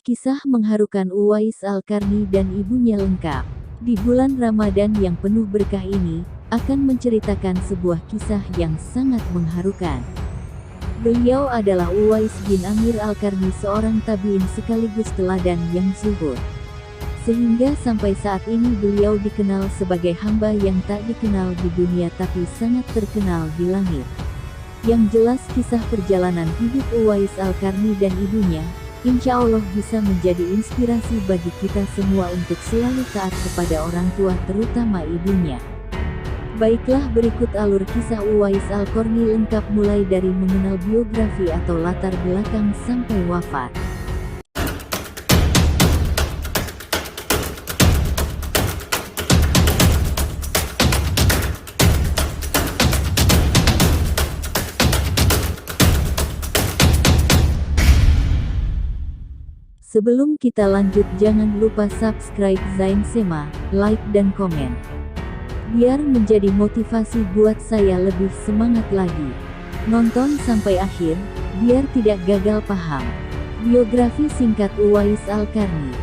Kisah mengharukan Uwais Al-Qarni dan ibunya lengkap. Di bulan Ramadan yang penuh berkah ini, akan menceritakan sebuah kisah yang sangat mengharukan. Beliau adalah Uwais bin Amir Al-Qarni, seorang tabi'in sekaligus teladan yang zuhud. Sehingga sampai saat ini beliau dikenal sebagai hamba yang tak dikenal di dunia tapi sangat terkenal di langit. Yang jelas kisah perjalanan hidup Uwais Al-Qarni dan ibunya, insya Allah bisa menjadi inspirasi bagi kita semua untuk selalu taat kepada orang tua, terutama ibunya. Baiklah, berikut alur kisah Uwais Al-Qarni lengkap mulai dari mengenal biografi atau latar belakang sampai wafat. Sebelum kita lanjut, jangan lupa subscribe Zain Sema, like dan komen. Biar menjadi motivasi buat saya lebih semangat lagi. Nonton sampai akhir, biar tidak gagal paham. Biografi singkat Uwais Al-Qarni.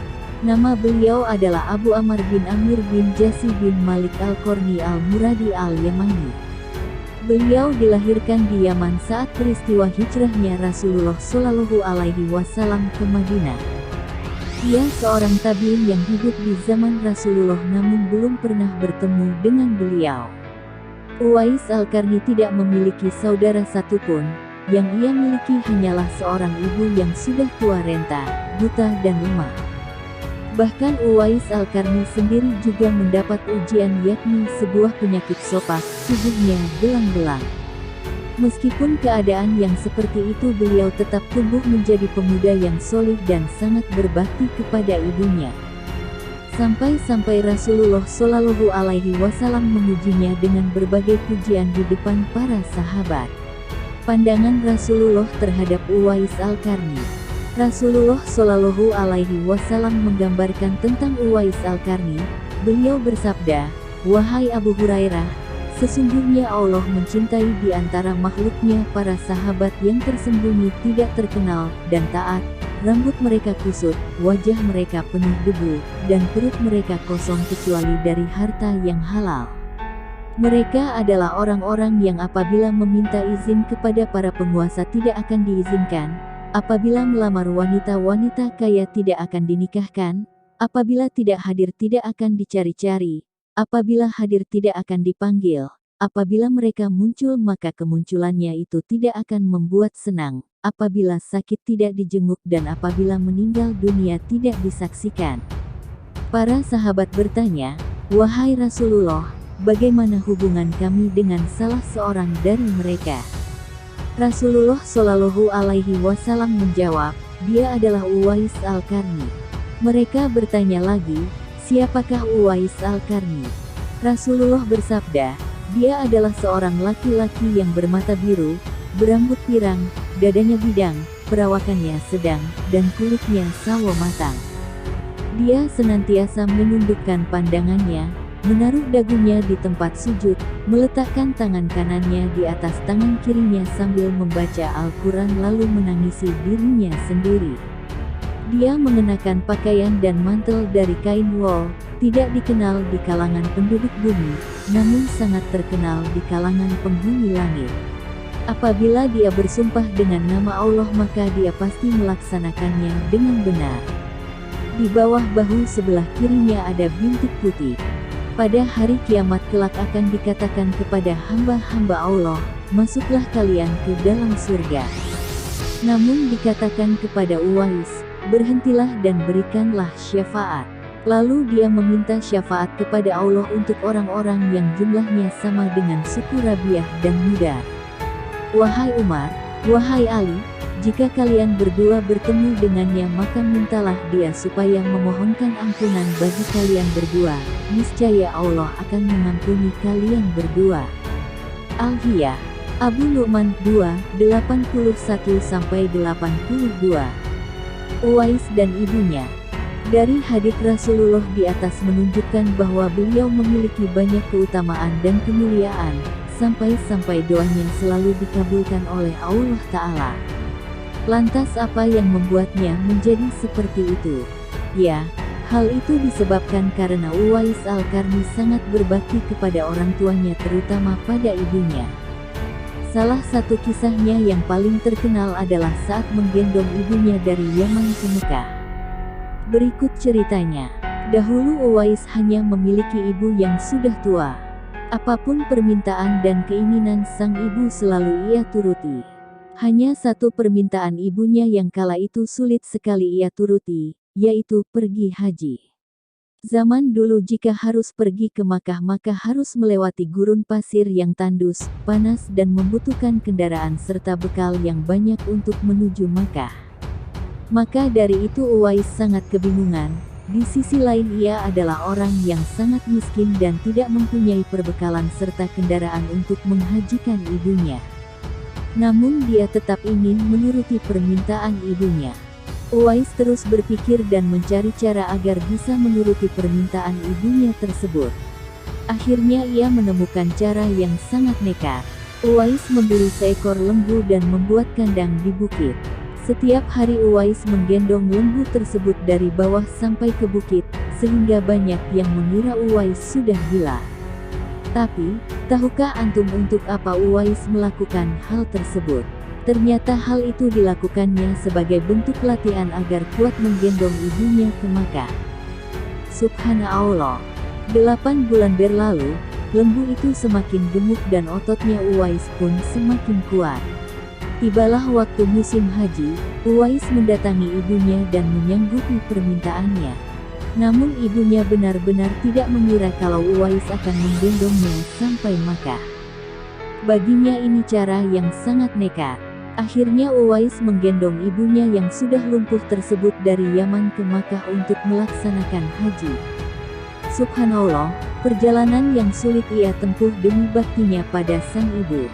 Nama beliau adalah Abu Amr bin Amir bin Jasi bin Malik Al-Qarni Al-Muradi Al-Yamani. Beliau dilahirkan di Yaman saat peristiwa hijrahnya Rasulullah Shallallahu Alaihi Wasallam ke Madinah. Ia seorang tabi'in yang hidup di zaman Rasulullah namun belum pernah bertemu dengan beliau. Uwais Al-Qarni tidak memiliki saudara satupun, yang ia miliki hanyalah seorang ibu yang sudah tua renta, buta dan lemah. Bahkan Uwais Al-Qarni sendiri juga mendapat ujian, yakni sebuah penyakit sopak, tubuhnya belang-belang. Meskipun keadaan yang seperti itu, beliau tetap tumbuh menjadi pemuda yang solih dan sangat berbakti kepada ibunya. Sampai-sampai Rasulullah Shallallahu Alaihi Wasallam mengujinya dengan berbagai pujian di depan para sahabat. Pandangan Rasulullah terhadap Uwais Al-Qarni. Rasulullah Shallallahu Alaihi Wasallam menggambarkan tentang Uwais Al-Qarni. Beliau bersabda, "Wahai Abu Hurairah, sesungguhnya Allah mencintai di antara makhluknya para sahabat yang tersembunyi, tidak terkenal, dan taat. Rambut mereka kusut, wajah mereka penuh debu, dan perut mereka kosong kecuali dari harta yang halal. Mereka adalah orang-orang yang apabila meminta izin kepada para penguasa tidak akan diizinkan, apabila melamar wanita-wanita kaya tidak akan dinikahkan, apabila tidak hadir tidak akan dicari-cari, apabila hadir tidak akan dipanggil, apabila mereka muncul maka kemunculannya itu tidak akan membuat senang, apabila sakit tidak dijenguk, dan apabila meninggal dunia tidak disaksikan." Para sahabat bertanya, "Wahai Rasulullah, bagaimana hubungan kami dengan salah seorang dari mereka?" Rasulullah Shallallahu Alaihi Wasallam menjawab, "Dia adalah Uwais Al-Qarni." Mereka bertanya lagi, "Siapakah Uwais Al-Qarni?" Rasulullah bersabda, "Dia adalah seorang laki-laki yang bermata biru, berambut pirang, dadanya bidang, perawakannya sedang, dan kulitnya sawo matang. Dia senantiasa menundukkan pandangannya, menaruh dagunya di tempat sujud, meletakkan tangan kanannya di atas tangan kirinya sambil membaca Al-Quran lalu menangisi dirinya sendiri. Dia mengenakan pakaian dan mantel dari kain wol, tidak dikenal di kalangan penduduk bumi, namun sangat terkenal di kalangan penghuni langit. Apabila dia bersumpah dengan nama Allah maka dia pasti melaksanakannya dengan benar. Di bawah bahu sebelah kirinya ada bintik putih. Pada hari kiamat kelak akan dikatakan kepada hamba-hamba Allah, masuklah kalian ke dalam surga. Namun dikatakan kepada Uwais, berhentilah dan berikanlah syafaat. Lalu dia meminta syafaat kepada Allah untuk orang-orang yang jumlahnya sama dengan suku Rabi'ah dan Mudar. Wahai Umar, wahai Ali, jika kalian berdua bertemu dengannya maka mintalah dia supaya memohonkan ampunan bagi kalian berdua, niscaya Allah akan mengampuni kalian berdua." Al-Hiyah, Abu Nu'man 2, 81-82. Uwais dan ibunya. Dari hadits Rasulullah di atas menunjukkan bahwa beliau memiliki banyak keutamaan dan kemuliaan, sampai-sampai doanya selalu dikabulkan oleh Allah Ta'ala. Lantas apa yang membuatnya menjadi seperti itu? Ya, hal itu disebabkan karena Uwais Al-Qarni sangat berbakti kepada orang tuanya, terutama pada ibunya. Salah satu kisahnya yang paling terkenal adalah saat menggendong ibunya dari Yaman ke Mekah. Berikut ceritanya. Dahulu Uwais hanya memiliki ibu yang sudah tua. Apapun permintaan dan keinginan sang ibu selalu ia turuti. Hanya satu permintaan ibunya yang kala itu sulit sekali ia turuti, yaitu pergi haji. Zaman dulu jika harus pergi ke Makkah maka harus melewati gurun pasir yang tandus, panas dan membutuhkan kendaraan serta bekal yang banyak untuk menuju Makkah. Maka dari itu Uwais sangat kebingungan. Di sisi lain ia adalah orang yang sangat miskin dan tidak mempunyai perbekalan serta kendaraan untuk menghajikan ibunya. Namun dia tetap ingin menuruti permintaan ibunya. Uwais terus berpikir dan mencari cara agar bisa menuruti permintaan ibunya tersebut. Akhirnya ia menemukan cara yang sangat nekat. Uwais membeli seekor lembu dan membuat kandang di bukit. Setiap hari Uwais menggendong lembu tersebut dari bawah sampai ke bukit, sehingga banyak yang mengira Uwais sudah gila. Tapi, tahukah antum untuk apa Uwais melakukan hal tersebut? Ternyata hal itu dilakukannya sebagai bentuk latihan agar kuat menggendong ibunya ke Makkah. Subhanallah. 8 bulan berlalu, lembu itu semakin gemuk dan ototnya Uwais pun semakin kuat. Tibalah waktu musim haji, Uwais mendatangi ibunya dan menyanggupi permintaannya. Namun ibunya benar-benar tidak mengira kalau Uwais akan menggendongnya sampai Makkah. Baginya ini cara yang sangat nekat. Akhirnya Uwais menggendong ibunya yang sudah lumpuh tersebut dari Yaman ke Makkah untuk melaksanakan haji. Subhanallah, perjalanan yang sulit ia tempuh demi baktinya pada sang ibu.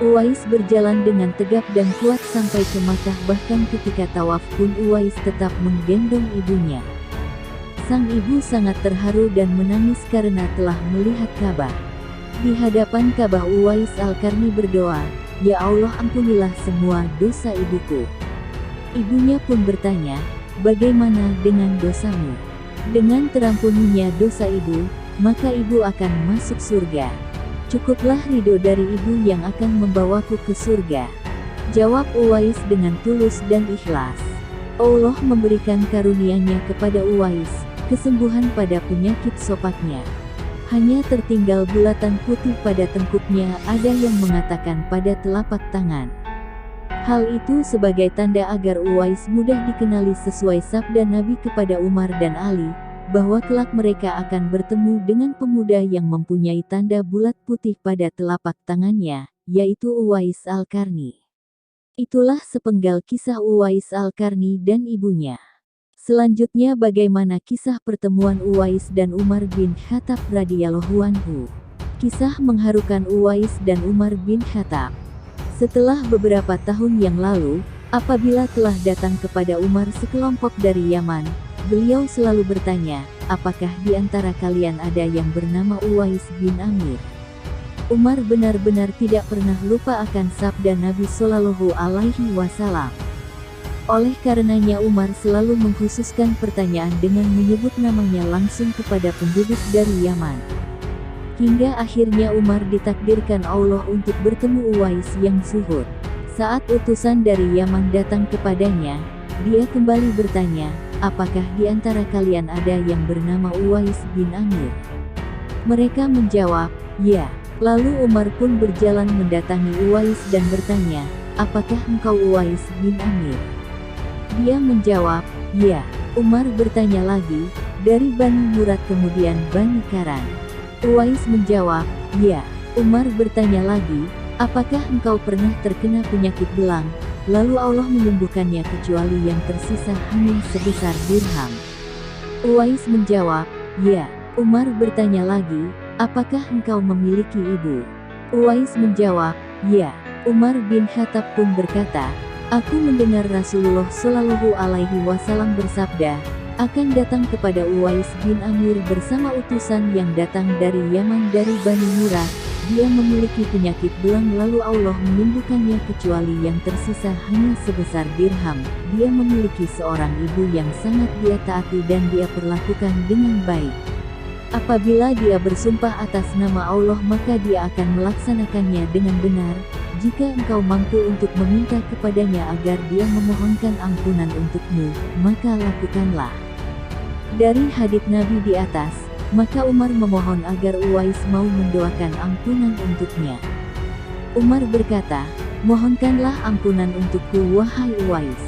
Uwais berjalan dengan tegap dan kuat sampai ke Makkah, bahkan ketika tawaf pun Uwais tetap menggendong ibunya. Sang ibu sangat terharu dan menangis karena telah melihat Ka'bah. Di hadapan Ka'bah Uwais Al-Qarni berdoa, "Ya Allah, ampunilah semua dosa ibuku." Ibunya pun bertanya, "Bagaimana dengan dosamu?" "Dengan terampuninya dosa ibu, maka ibu akan masuk surga. Cukuplah ridho dari ibu yang akan membawaku ke surga," jawab Uwais dengan tulus dan ikhlas. Allah memberikan karunia-Nya kepada Uwais, kesembuhan pada penyakit sopaknya. Hanya tertinggal bulatan putih pada tengkuknya, ada yang mengatakan pada telapak tangan. Hal itu sebagai tanda agar Uwais mudah dikenali sesuai sabda Nabi kepada Umar dan Ali, bahwa kelak mereka akan bertemu dengan pemuda yang mempunyai tanda bulat putih pada telapak tangannya, yaitu Uwais Al-Qarni. Itulah sepenggal kisah Uwais Al-Qarni dan ibunya. Selanjutnya bagaimana kisah pertemuan Uwais dan Umar bin Khattab radhiyallahu anhu. Kisah mengharukan Uwais dan Umar bin Khattab. Setelah beberapa tahun yang lalu, apabila telah datang kepada Umar sekelompok dari Yaman, beliau selalu bertanya, "Apakah di antara kalian ada yang bernama Uwais bin Amir?" Umar benar-benar tidak pernah lupa akan sabda Nabi Shallallahu Alaihi Wasallam. Oleh karenanya Umar selalu mengkhususkan pertanyaan dengan menyebut namanya langsung kepada penduduk dari Yaman. Hingga akhirnya Umar ditakdirkan Allah untuk bertemu Uwais yang zuhud. Saat utusan dari Yaman datang kepadanya, dia kembali bertanya, "Apakah di antara kalian ada yang bernama Uwais bin Amir?" Mereka menjawab, "Ya." Lalu Umar pun berjalan mendatangi Uwais dan bertanya, "Apakah engkau Uwais bin Amir?" Dia menjawab, "Ya." Umar bertanya lagi, "Dari Bani Murad kemudian Bani Karan?" Uwais menjawab, "Ya." Umar bertanya lagi, "Apakah engkau pernah terkena penyakit belang, lalu Allah menyembuhkannya kecuali yang tersisa hanya sebesar dirham?" Uwais menjawab, "Ya." Umar bertanya lagi, "Apakah engkau memiliki ibu?" Uwais menjawab, "Ya." Umar bin Khattab pun berkata, "Aku mendengar Rasulullah Shallallahu Alaihi Wasallam bersabda, akan datang kepada Uwais bin Amir bersama utusan yang datang dari Yaman dari Bani Murad, dia memiliki penyakit belang lalu Allah menyembuhkannya kecuali yang tersisa hanya sebesar dirham. Dia memiliki seorang ibu yang sangat dia taati dan dia perlakukan dengan baik. Apabila dia bersumpah atas nama Allah maka dia akan melaksanakannya dengan benar. Jika engkau mampu untuk meminta kepadanya agar dia memohonkan ampunan untukmu, maka lakukanlah. Dari hadits Nabi di atas, maka Umar memohon agar Uwais mau mendoakan ampunan untuknya. Umar berkata, "Mohonkanlah ampunan untukku wahai Uwais."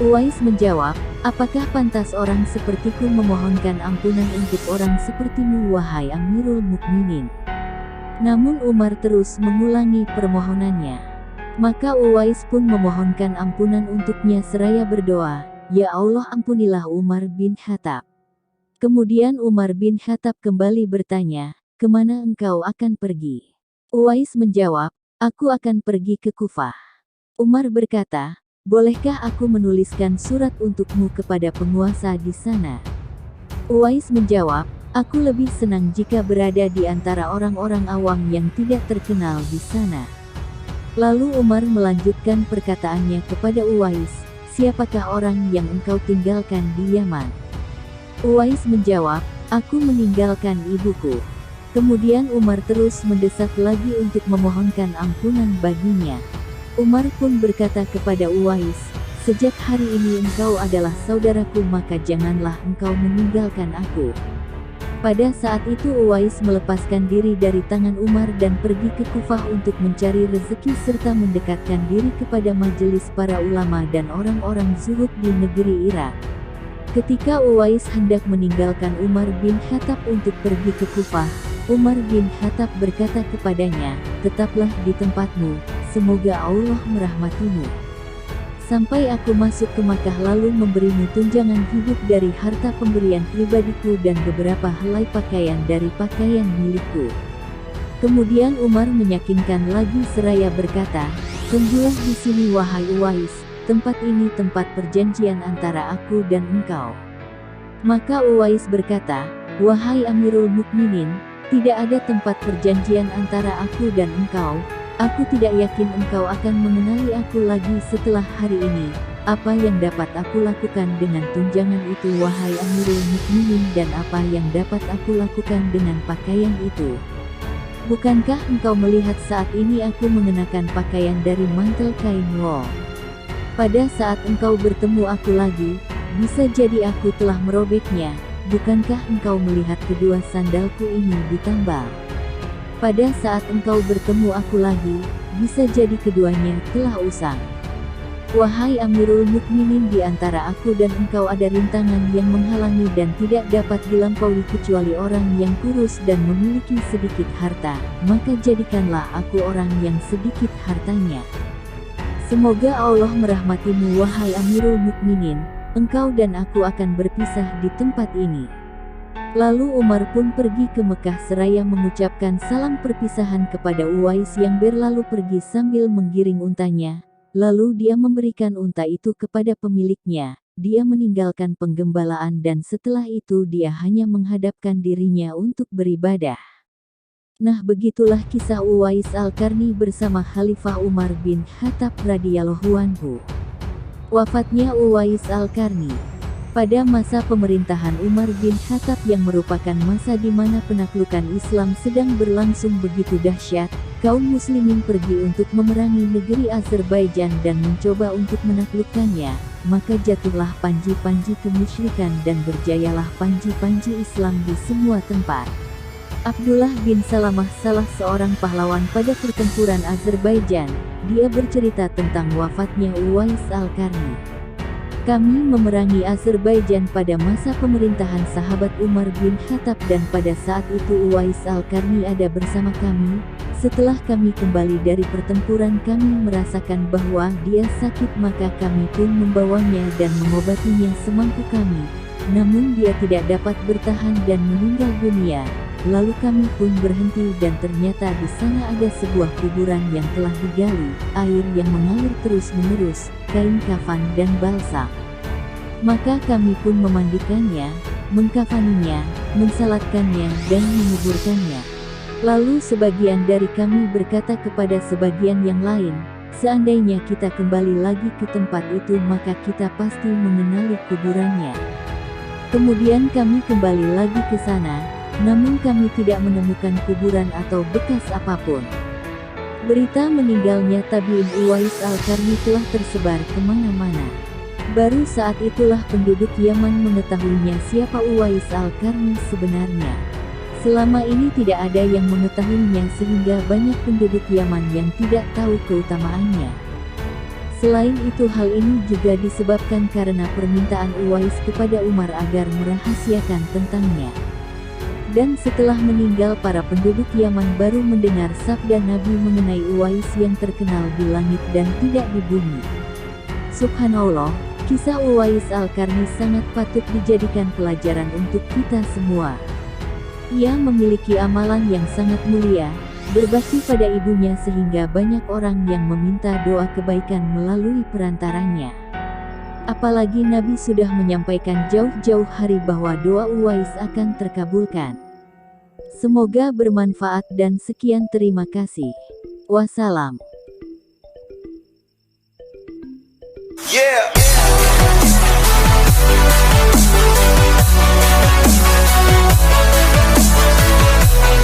Uwais menjawab, "Apakah pantas orang sepertiku memohonkan ampunan untuk orang sepertimu wahai Amirul Mukminin?" Namun Umar terus mengulangi permohonannya. Maka Uwais pun memohonkan ampunan untuknya seraya berdoa, "Ya Allah ampunilah Umar bin Khattab." Kemudian Umar bin Khattab kembali bertanya, "Kemana engkau akan pergi?" Uwais menjawab, "Aku akan pergi ke Kufah." Umar berkata, "Bolehkah aku menuliskan surat untukmu kepada penguasa di sana?" Uwais menjawab, "Aku lebih senang jika berada di antara orang-orang awam yang tidak terkenal di sana." Lalu Umar melanjutkan perkataannya kepada Uwais, "Siapakah orang yang engkau tinggalkan di Yaman?" Uwais menjawab, "Aku meninggalkan ibuku." Kemudian Umar terus mendesak lagi untuk memohonkan ampunan baginya. Umar pun berkata kepada Uwais, "Sejak hari ini engkau adalah saudaraku maka janganlah engkau meninggalkan aku." Pada saat itu Uwais melepaskan diri dari tangan Umar dan pergi ke Kufah untuk mencari rezeki serta mendekatkan diri kepada majelis para ulama dan orang-orang zuhud di negeri Irak. Ketika Uwais hendak meninggalkan Umar bin Khattab untuk pergi ke Kufah, Umar bin Khattab berkata kepadanya, "Tetaplah di tempatmu, semoga Allah merahmatimu. Sampai aku masuk ke Makkah lalu memberimu tunjangan hidup dari harta pemberian pribadiku dan beberapa helai pakaian dari pakaian milikku." Kemudian Umar meyakinkan lagi seraya berkata, "Tunggulah di sini wahai Uwais, tempat ini tempat perjanjian antara aku dan engkau." Maka Uwais berkata, "Wahai Amirul Mukminin, tidak ada tempat perjanjian antara aku dan engkau. Aku tidak yakin engkau akan mengenali aku lagi setelah hari ini. Apa yang dapat aku lakukan dengan tunjangan itu wahai Amirul Mukminin dan apa yang dapat aku lakukan dengan pakaian itu? Bukankah engkau melihat saat ini aku mengenakan pakaian dari mantel kain wol? Pada saat engkau bertemu aku lagi, bisa jadi aku telah merobeknya. Bukankah engkau melihat kedua sandalku ini ditambal? Pada saat engkau bertemu aku lagi, bisa jadi keduanya telah usang. Wahai Amirul Mukminin, di antara aku dan engkau ada rintangan yang menghalangi dan tidak dapat dilampaui kecuali orang yang kurus dan memiliki sedikit harta, maka jadikanlah aku orang yang sedikit hartanya. Semoga Allah merahmatimu wahai Amirul Mukminin, engkau dan aku akan berpisah di tempat ini." Lalu Umar pun pergi ke Mekah seraya mengucapkan salam perpisahan kepada Uwais yang berlalu pergi sambil menggiring untanya. Lalu dia memberikan unta itu kepada pemiliknya. Dia meninggalkan penggembalaan dan setelah itu dia hanya menghadapkan dirinya untuk beribadah. Nah, begitulah kisah Uwais Al-Qarni bersama Khalifah Umar bin Khattab radhiyallahu anhu. Wafatnya Uwais Al-Qarni. Pada masa pemerintahan Umar bin Khattab yang merupakan masa di mana penaklukan Islam sedang berlangsung begitu dahsyat, kaum muslimin pergi untuk memerangi negeri Azerbaijan dan mencoba untuk menaklukkannya, maka jatuhlah panji-panji kemusyrikan dan berjayalah panji-panji Islam di semua tempat. Abdullah bin Salamah salah seorang pahlawan pada pertempuran Azerbaijan, dia bercerita tentang wafatnya Uwais Al-Qarni. "Kami memerangi Azerbaijan pada masa pemerintahan sahabat Umar bin Khattab dan pada saat itu Uwais Al-Qarni ada bersama kami. Setelah kami kembali dari pertempuran kami merasakan bahwa dia sakit maka kami pun membawanya dan mengobatinya semampu kami. Namun dia tidak dapat bertahan dan meninggal dunia. Lalu kami pun berhenti dan ternyata di sana ada sebuah kuburan yang telah digali, air yang mengalir terus-menerus, kain kafan dan balsam. Maka kami pun memandikannya, mengkafaninya, mensalatkannya dan menguburkannya. Lalu sebagian dari kami berkata kepada sebagian yang lain, seandainya kita kembali lagi ke tempat itu maka kita pasti mengenali kuburannya. Kemudian kami kembali lagi ke sana, namun kami tidak menemukan kuburan atau bekas apapun. Berita meninggalnya tabi'in Uwais Al-Qarni telah tersebar kemana-mana. Baru saat itulah penduduk Yaman mengetahuinya siapa Uwais Al-Qarni sebenarnya. Selama ini tidak ada yang mengetahuinya sehingga banyak penduduk Yaman yang tidak tahu keutamaannya. Selain itu hal ini juga disebabkan karena permintaan Uwais kepada Umar agar merahasiakan tentangnya. Dan setelah meninggal para penduduk Yaman baru mendengar sabda Nabi mengenai Uwais yang terkenal di langit dan tidak di bumi. Subhanallah, kisah Uwais Al-Qarni sangat patut dijadikan pelajaran untuk kita semua. Ia memiliki amalan yang sangat mulia, berbakti pada ibunya sehingga banyak orang yang meminta doa kebaikan melalui perantaranya. Apalagi Nabi sudah menyampaikan jauh-jauh hari bahwa doa Uwais akan terkabulkan. Semoga bermanfaat dan sekian terima kasih. Wassalam. Yeah.